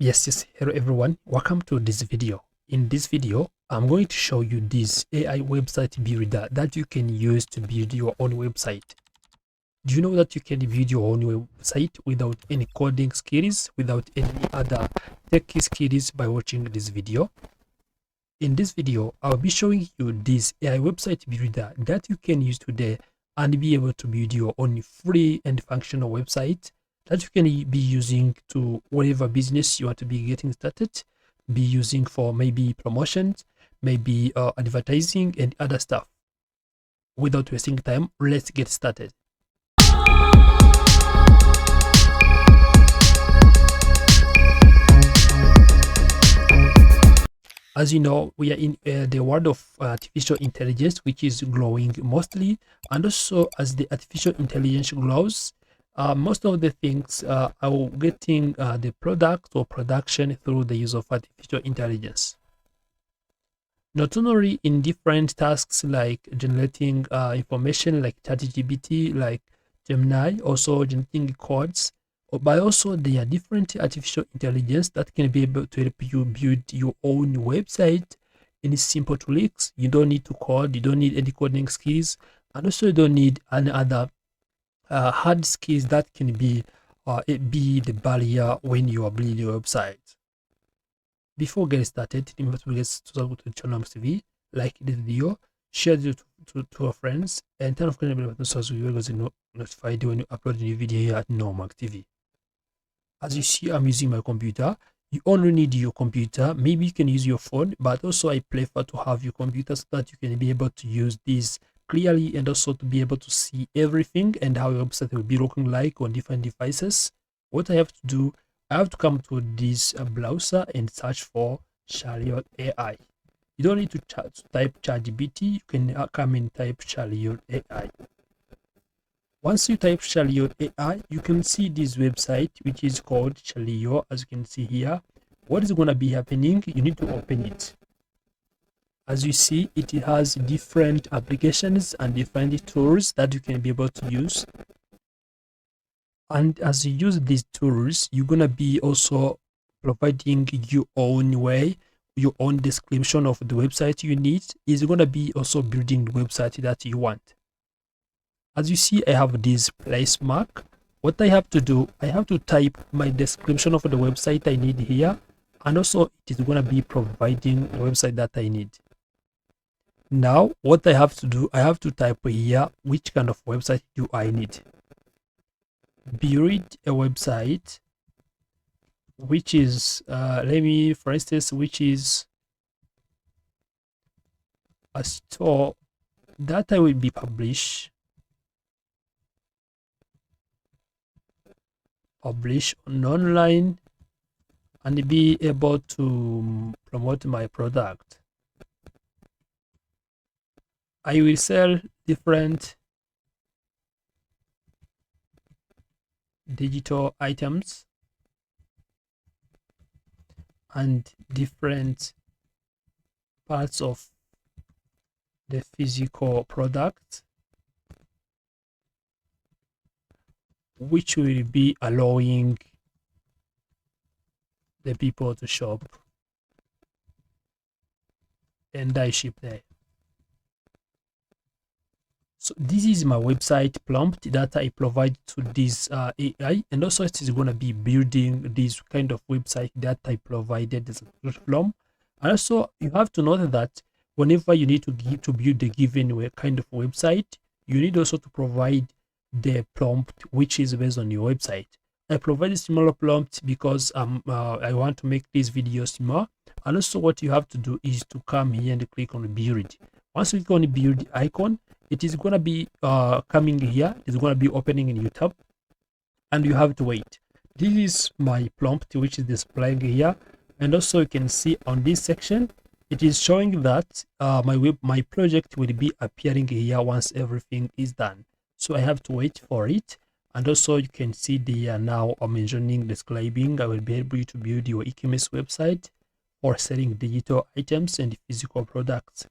Yes, hello everyone, welcome to this video. In this video I'm going to show you this AI website builder that you can use to build your own website. Do you know that you can build your own website without any coding skills, without any other tech skills by watching this video? In this video I'll be showing you this AI website builder that you can use today and be able to build your own free and functional website that you can be using to whatever business you want to be getting started, be using for maybe promotions, maybe advertising and other stuff. Without wasting time, let's get started. As you know, we are in the world of artificial intelligence, which is growing mostly, and also as the artificial intelligence grows, most of the things are getting the product or production through the use of artificial intelligence. Not only in different tasks like generating information like ChatGPT, like Gemini, also generating codes, but also there are different artificial intelligence that can be able to help you build your own website in simple tricks. You don't need to code, you don't need any coding skills, and also you don't need any other hard skills that can be the barrier when you are building your website. Before getting started, remember to subscribe to the channel TV, like this video, share it to your friends, and turn on the bell button so you will get notified when you upload a new video here at Normac TV. As you see, I'm using my computer. You only need your computer. Maybe you can use your phone, but also I prefer to have your computer so that you can be able to use this clearly and also to be able to see everything and how your website will be looking like on different devices. What I have to do, I have to come to this browser and search for Chariot AI. You don't need to type ChatGPT. You can come and type Chariot AI. Once you type Chariot AI, you can see this website, which is called Chariot, as you can see here. What is going to be happening? You need to open it. As you see, it has different applications and different tools that you can be able to use. And as you use these tools, you're going to be also providing your own way, your own description of the website you need. Is going to be also building the website that you want. As you see, I have this place mark. What I have to do, I have to type my description of the website I need here, and also it is going to be providing the website that I need. Now, what I have to do, I have to type here which kind of website do I need. Build a website which is, for instance, which is a store that I will be publish on online and be able to promote my product. I will sell different digital items and different parts of the physical product, which will be allowing the people to shop and I ship there. So this is my website prompt that I provide to this AI, and also it is going to be building this kind of website that I provided as a from. And also you have to note that whenever you need to build the given kind of website, you need also to provide the prompt which is based on your website. I provide a similar prompt because I want to make this video similar. And also what you have to do is to come here and click on build. Once you click on the build icon, it is going to be coming here. It's going to be opening in YouTube, and you have to wait. This is my prompt which is displaying here, and also you can see on this section it is showing that my project will be appearing here once everything is done. So I have to wait for it. And also you can see there now I'm mentioning, describing I will be able to build your e-commerce website for selling digital items and physical products.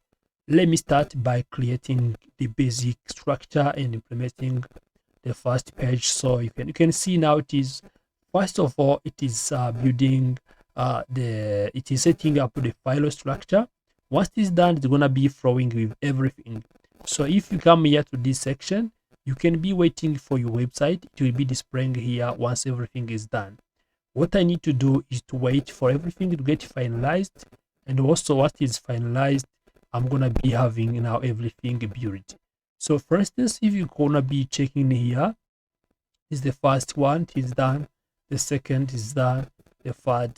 Let me start by creating the basic structure and implementing the first page. So you can see now it is, first of all, it is building it is setting up the file structure. Once this is done, it's gonna be flowing with everything. So if you come here to this section, you can be waiting for your website. It will be displaying here once everything is done. What I need to do is to wait for everything to get finalized, and also once it's finalized, I'm gonna be having now everything built. So for instance, if you're gonna be checking here, is the first one is done, the second is done, the third,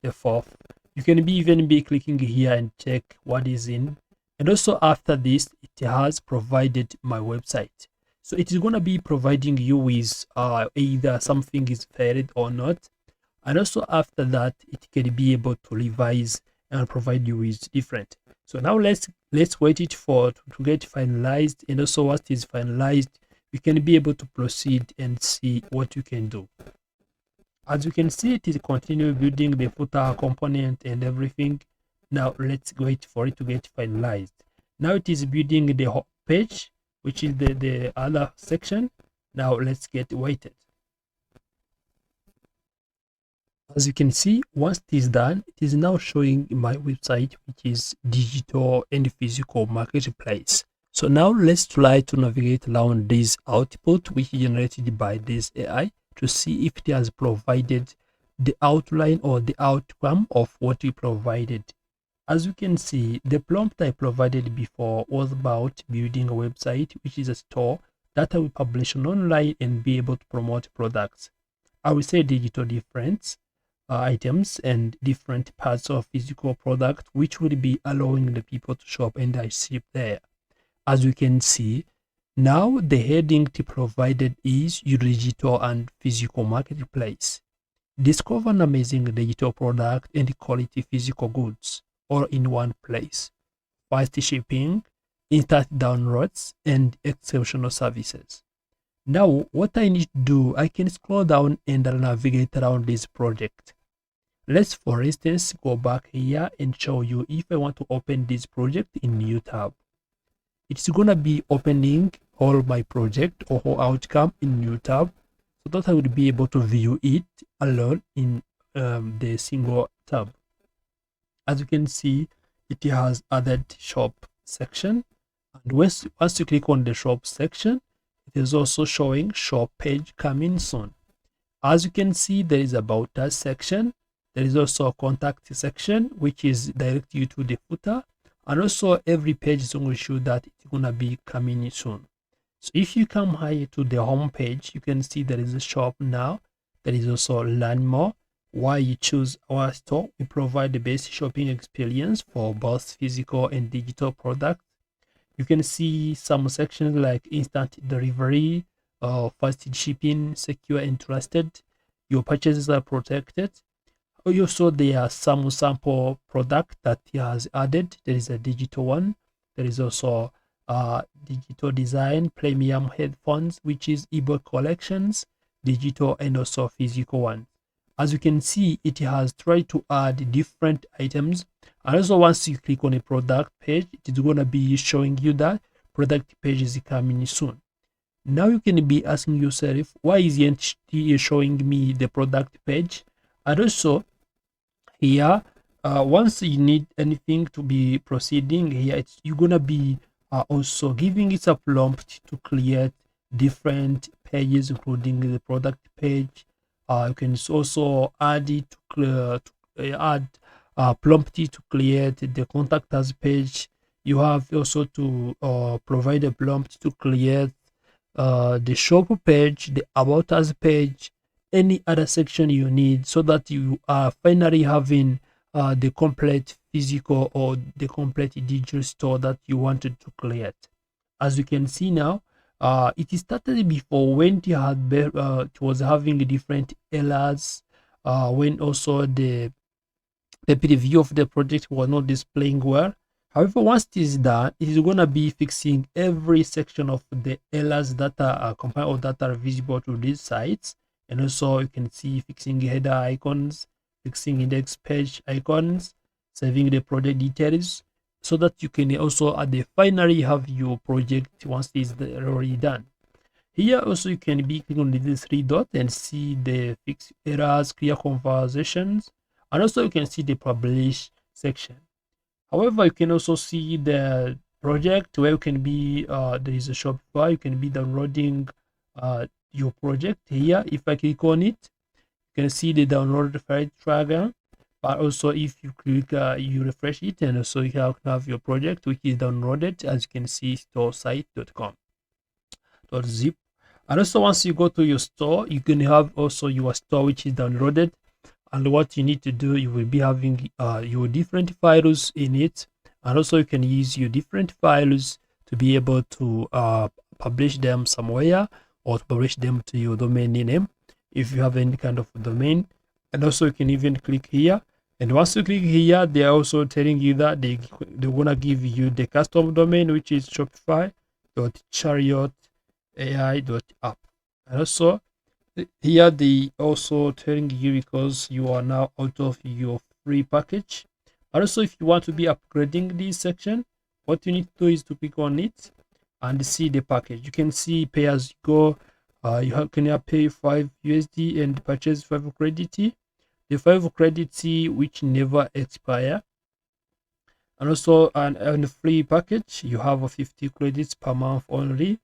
the fourth. You can even be clicking here and check what is in. And also after this, it has provided my website. So it is going to be providing you with either something is failed or not. And also after that, it can be able to revise and provide you with different. So now let's wait it for to get finalized. And also once it is finalized, you can be able to proceed and see what you can do. As you can see, it is continue building the footer component and everything. Now let's wait for it to get finalized. Now it is building the home page, which is the other section. Now let's get waited. As you can see, once it is done, it is now showing my website, which is digital and physical marketplace. So now let's try to navigate around this output, which is generated by this AI, to see if it has provided the outline or the outcome of what we provided. As you can see, the prompt I provided before was about building a website, which is a store that I will publish online and be able to promote products. I will say digital difference items and different parts of physical product, which will be allowing the people to shop and I ship there. As you can see, now the heading provided is your digital and physical marketplace. Discover an amazing digital product and quality physical goods all in one place. Fast shipping, instant downloads, and exceptional services. Now, what I need to do, I can scroll down and navigate around this project. Let's, for instance, go back here and show you if I want to open this project in new tab. It's gonna be opening all my project or whole outcome in new tab, so that I would be able to view it alone in the single tab. As you can see, it has added shop section, and once you click on the shop section, it is also showing shop page coming soon. As you can see, there is about us section. There is also a contact section, which is direct you to the footer, and also every page is going to show that it's going to be coming soon. So if you come here to the home page, you can see there is a shop now. There is also learn more. Why you choose our store? We provide the best shopping experience for both physical and digital products. You can see some sections like instant delivery, fast shipping, secure and trusted. Your purchases are protected. Also, there are some sample product that he has added. There is a digital one. There is also digital design, premium headphones, which is ebook collections, digital and also physical ones. As you can see, it has tried to add different items. And also once you click on a product page, it is going to be showing you that product page is coming soon. Now you can be asking yourself, why isn't it showing me the product page? And also here, once you need anything to be proceeding here, you're going to be also giving it a prompt to create different pages, including the product page. You can also add it to add prompt it to create the contact us page. You have also to provide a prompt to create the shop page, the about us page, any other section you need, so that you are finally having the complete physical or the complete digital store that you wanted to create. As you can see now, it started before when it was having different errors, when also the preview of the project was not displaying well. However, once it is done, it is going to be fixing every section of the errors that are compiled or that are visible to these sites. And also you can see fixing header icons, fixing index page icons, saving the project details, so that you can also at the finally have your project once it's already done. Here also you can be clicking on the three dot and see the fix errors, clear conversations, And also you can see the publish section. However, you can also see the project where you can be there is a Shopify. You can be downloading your project here. If I click on it, you can see the download file tracker. But also if you click you refresh it, and also you have your project which is downloaded, as you can see, storesite.com.zip. And also once you go to your store, you can have also your store which is downloaded. And what you need to do, you will be having your different files in it, and also you can use your different files to be able to publish them somewhere, or to publish them to your domain name if you have any kind of domain. And also you can even click here, and once you click here, they are also telling you that they want to give you the custom domain, which is shopify.chariot.ai.app. And also here they also telling you, because you are now out of your free package. And also if you want to be upgrading this section, what you need to do is to click on it and see the package. You can see pay as you go. You can pay 5 USD and purchase 5 credit. The 5 credit which never expire. And also on the free package, you have 50 credits per month only.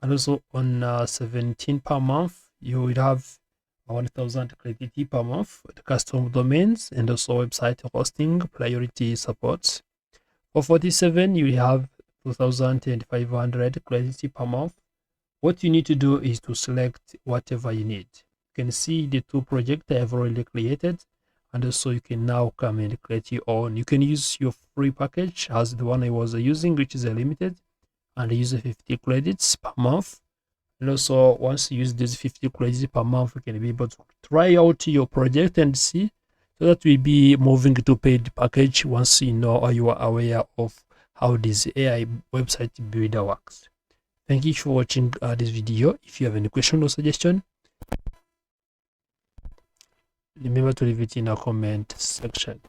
And also on 17 per month, you will have 1000 credit per month, the custom domains, and also website hosting priority support. For 47, you have 2500 credit per month. What you need to do is to select whatever you need. You can see the 2 projects I have already created, and also you can now come and create your own. You can use your free package as the one I was using, which is a limited, and use 50 credits per month. And also once you use these 50 credits per month, you can be able to try out your project and see, so that we'll be moving to paid package once you know, or you are aware of how this AI website builder works. Thank you for watching this video. If you have any question or suggestion, remember to leave it in the comment section.